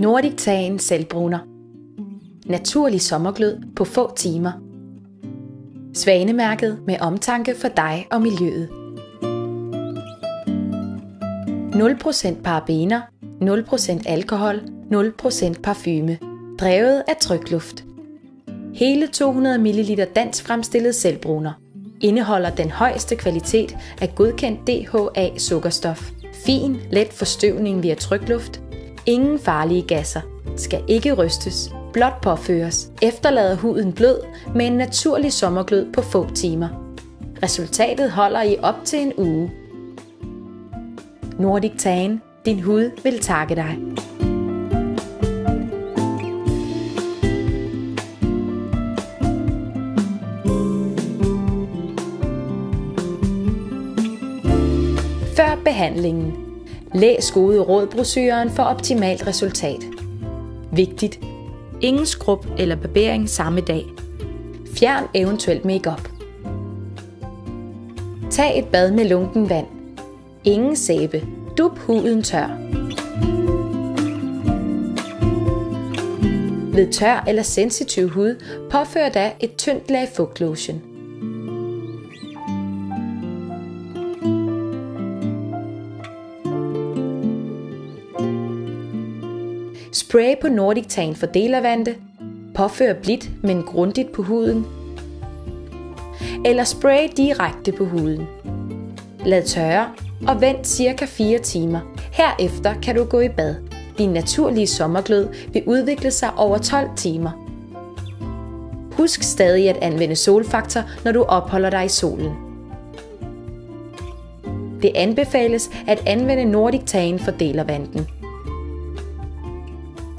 Nordic Tan selvbruner. Naturlig sommerglød på få timer. Svanemærket med omtanke for dig og miljøet. 0% parabener, 0% alkohol, 0% parfume. Drevet af trykluft. Hele 200 ml dansk fremstillet selvbruner. Indeholder den højeste kvalitet af godkendt DHA sukkerstof. Fin, let forstøvning via trykluft. Ingen farlige gasser. Skal ikke rystes. Blot påføres. Efterlader huden blød med en naturlig sommerglød på få timer. Resultatet holder i op til en uge. Nordic Tan. Din hud vil takke dig. Før behandlingen. Læs gode råd-brochuren for optimalt resultat. Vigtigt. Ingen skrub eller barbering samme dag. Fjern eventuelt makeup. Tag et bad med lunken vand. Ingen sæbe. Dub huden tør. Ved tør eller sensitiv hud, påfør da et tyndt lag fugtlotion. Spray på Nordic Tan fordelervante. Påfør blidt, men grundigt på huden. Eller spray direkte på huden. Lad tørre og vent cirka 4 timer. Herefter kan du gå i bad. Din naturlige sommerglød vil udvikle sig over 12 timer. Husk stadig at anvende solfaktor, når du opholder dig i solen. Det anbefales at anvende Nordic Tan fordelervanten.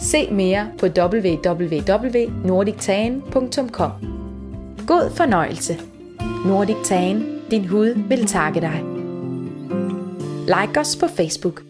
Se mere på www.nordictan.com. God fornøjelse. Nordic Tan. Din hud vil takke dig. Like os på Facebook.